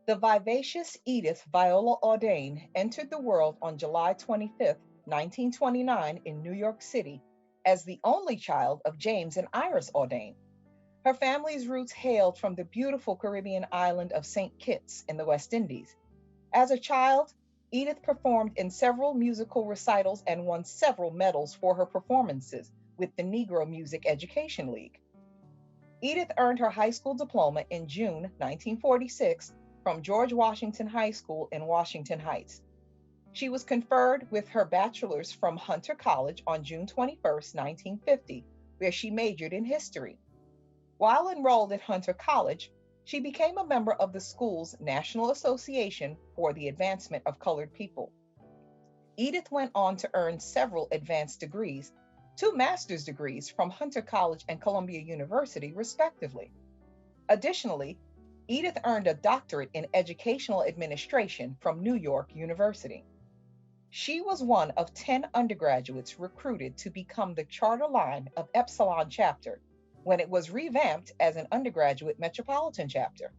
The vivacious Edith Viola Audain entered the world on July 25th, 1929, in New York City as the only child of James and Iris Audain. Her family's roots hailed from the beautiful Caribbean island of St. Kitts in the West Indies. As a child, Edith performed in several musical recitals and won several medals for her performances with the Negro Music Education League. Edith earned her high school diploma in June 1946 from George Washington High School in Washington Heights. She was conferred with her bachelor's from Hunter College on June 21st, 1950, where she majored in history. While enrolled at Hunter College, she became a member of the school's National Association for the Advancement of Colored People. Edith went on to earn several advanced degrees, two master's degrees from Hunter College and Columbia University, respectively. Additionally, Edith earned a doctorate in educational administration from New York University. She was one of 10 undergraduates recruited to become the charter line of Epsilon chapter when it was revamped as an undergraduate metropolitan chapter.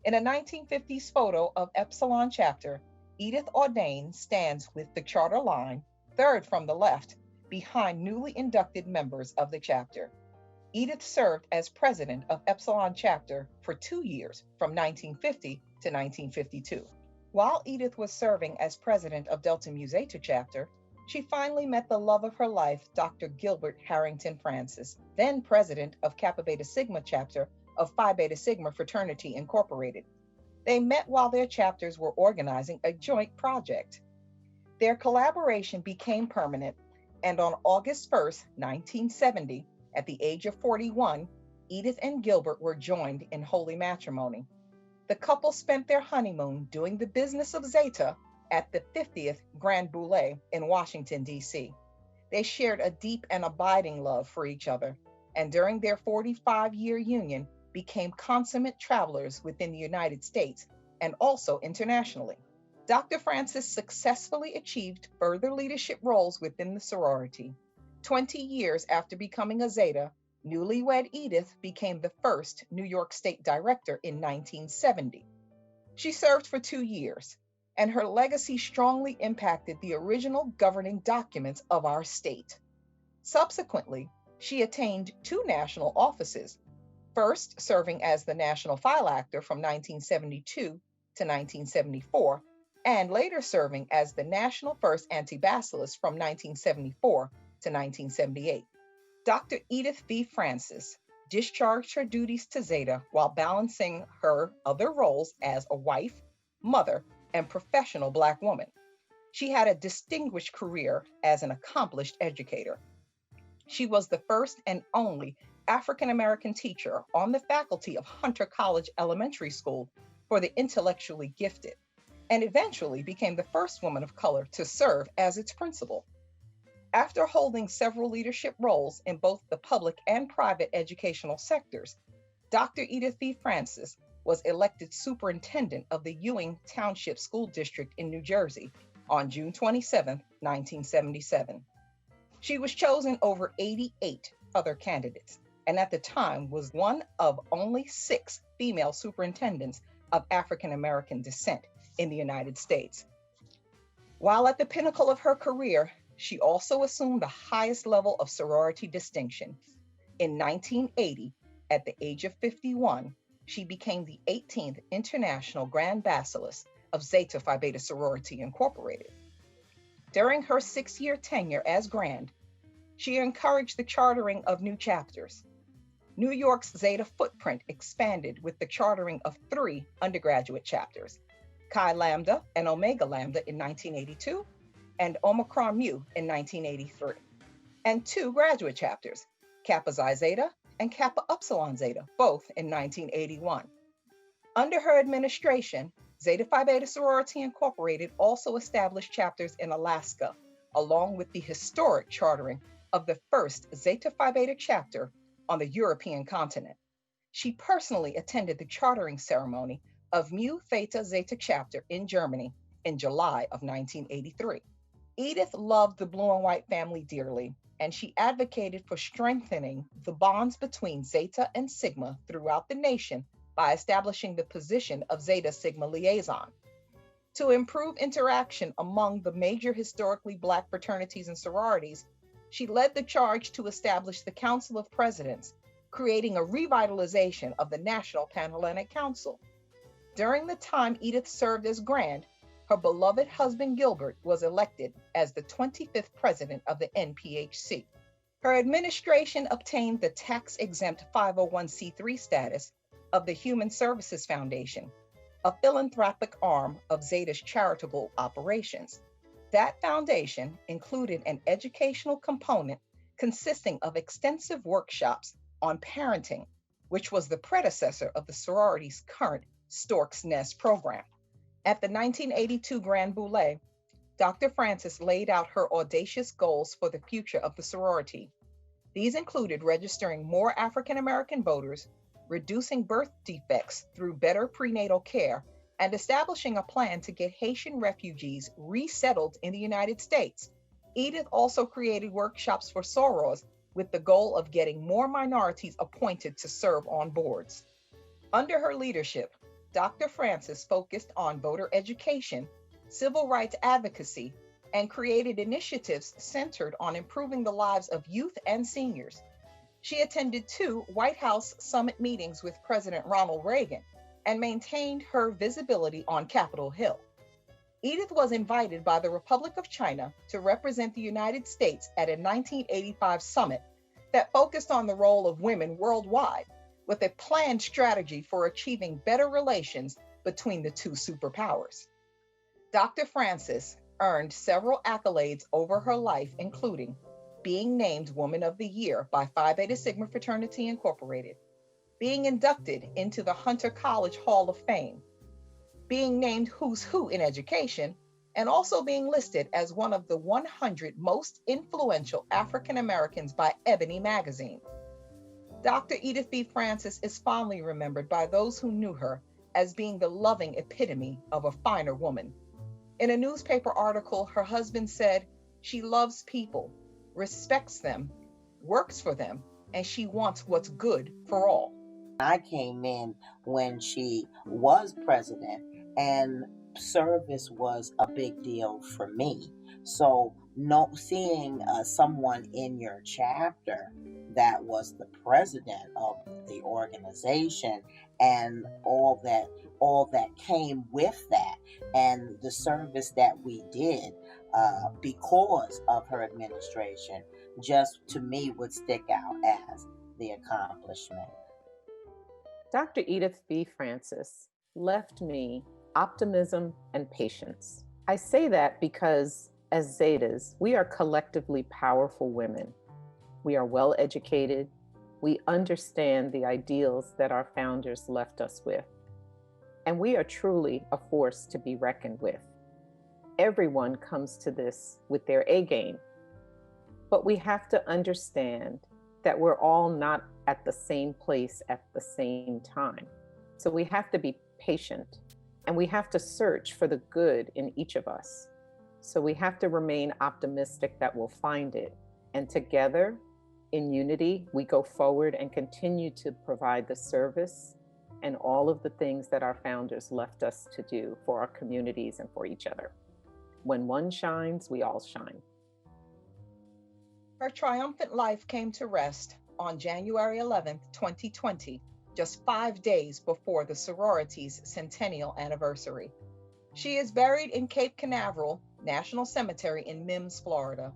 In a 1950s photo of Epsilon chapter, Edith Audain stands with the charter line, third from the left, behind newly inducted members of the chapter. Edith served as president of Epsilon chapter for 2 years, from 1950 to 1952. While Edith was serving as president of Delta Mu Zeta chapter, she finally met the love of her life, Dr. Gilbert Harrington Francis, then president of Kappa Beta Sigma chapter of Phi Beta Sigma Fraternity Incorporated. They met while their chapters were organizing a joint project. Their collaboration became permanent, and on August 1st, 1970, at the age of 41, Edith and Gilbert were joined in holy matrimony. The couple spent their honeymoon doing the business of Zeta at the 50th Grand Boulevard in Washington, D.C. They shared a deep and abiding love for each other, and during their 45-year union, became consummate travelers within the United States and also internationally. Dr. Francis successfully achieved further leadership roles within the sorority. 20 years after becoming a Zeta, newlywed Edith became the first New York State director in 1970. She served for 2 years, and her legacy strongly impacted the original governing documents of our state. Subsequently, she attained two national offices, first serving as the National File Actor from 1972 to 1974, and later serving as the National First Anti-Basileus from 1974 to 1978. Dr. Edith V. Francis discharged her duties to Zeta while balancing her other roles as a wife, mother, and professional Black woman. She had a distinguished career as an accomplished educator. She was the first and only African American teacher on the faculty of Hunter College Elementary School for the intellectually gifted, and eventually became the first woman of color to serve as its principal. After holding several leadership roles in both the public and private educational sectors, Dr. Edith V. Francis was elected superintendent of the Ewing Township School District in New Jersey on June 27, 1977. She was chosen over 88 other candidates, and at the time was one of only 6 female superintendents of African American descent in the United States. While at the pinnacle of her career, she also assumed the highest level of sorority distinction. In 1980, at the age of 51, she became the 18th International Grand Basileus of Zeta Phi Beta Sorority Incorporated. During her 6-year tenure as Grand, she encouraged the chartering of new chapters. New York's Zeta footprint expanded with the chartering of 3 undergraduate chapters, Chi Lambda and Omega Lambda in 1982, and Omicron Mu in 1983, and 2 graduate chapters, Kappa Xi Zeta and Kappa Upsilon Zeta, both in 1981. Under her administration, Zeta Phi Beta Sorority Incorporated also established chapters in Alaska, along with the historic chartering of the first Zeta Phi Beta chapter on the European continent. She personally attended the chartering ceremony of Mu Theta Zeta chapter in Germany in July of 1983. Edith loved the blue and white family dearly, and she advocated for strengthening the bonds between Zeta and Sigma throughout the nation by establishing the position of Zeta Sigma liaison. To improve interaction among the major historically Black fraternities and sororities, she led the charge to establish the Council of Presidents, creating a revitalization of the National Panhellenic Council. During the time Edith served as Grand, her beloved husband Gilbert was elected as the 25th president of the NPHC. Her administration obtained the tax-exempt 501c3 status of the Human Services Foundation, a philanthropic arm of Zeta's charitable operations. That foundation included an educational component consisting of extensive workshops on parenting, which was the predecessor of the sorority's current Stork's Nest program. At the 1982 Grand Boulé, Dr. Francis laid out her audacious goals for the future of the sorority. These included registering more African American voters, reducing birth defects through better prenatal care, and establishing a plan to get Haitian refugees resettled in the United States. Edith also created workshops for sorors with the goal of getting more minorities appointed to serve on boards. Under her leadership, Dr. Francis focused on voter education, civil rights advocacy, and created initiatives centered on improving the lives of youth and seniors. She attended 2 White House summit meetings with President Ronald Reagan and maintained her visibility on Capitol Hill. Edith was invited by the Republic of China to represent the United States at a 1985 summit that focused on the role of women worldwide, with a planned strategy for achieving better relations between the 2 superpowers. Dr. Francis earned several accolades over her life, including being named Woman of the Year by Phi Beta Sigma Fraternity Incorporated, being inducted into the Hunter College Hall of Fame, being named Who's Who in Education, and also being listed as one of the 100 most influential African Americans by Ebony magazine. Dr. Edith B. Francis is fondly remembered by those who knew her as being the loving epitome of a finer woman. In a newspaper article, her husband said, "She loves people, respects them, works for them, and she wants what's good for all." I came in when she was president, and service was a big deal for me. So, seeing someone in your chapter that was the president of the organization and all that came with that, and the service that we did because of her administration, just to me would stick out as the accomplishment. Dr. Edith B. Francis left me optimism and patience. I say that because as Zetas, we are collectively powerful women. We are well educated. We understand the ideals that our founders left us with. And we are truly a force to be reckoned with. Everyone comes to this with their A game. But we have to understand that we're all not at the same place at the same time. So we have to be patient, and we have to search for the good in each of us. So we have to remain optimistic that we'll find it. And together, in unity, we go forward and continue to provide the service and all of the things that our founders left us to do for our communities and for each other. When one shines, we all shine. Her triumphant life came to rest on January 11th, 2020, just 5 days before the sorority's centennial anniversary. She is buried in Cape Canaveral National Cemetery in Mims, Florida.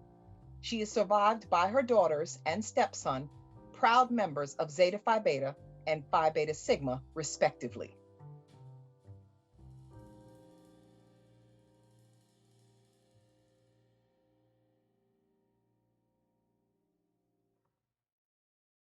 She is survived by her daughters and stepson, proud members of Zeta Phi Beta and Phi Beta Sigma, respectively.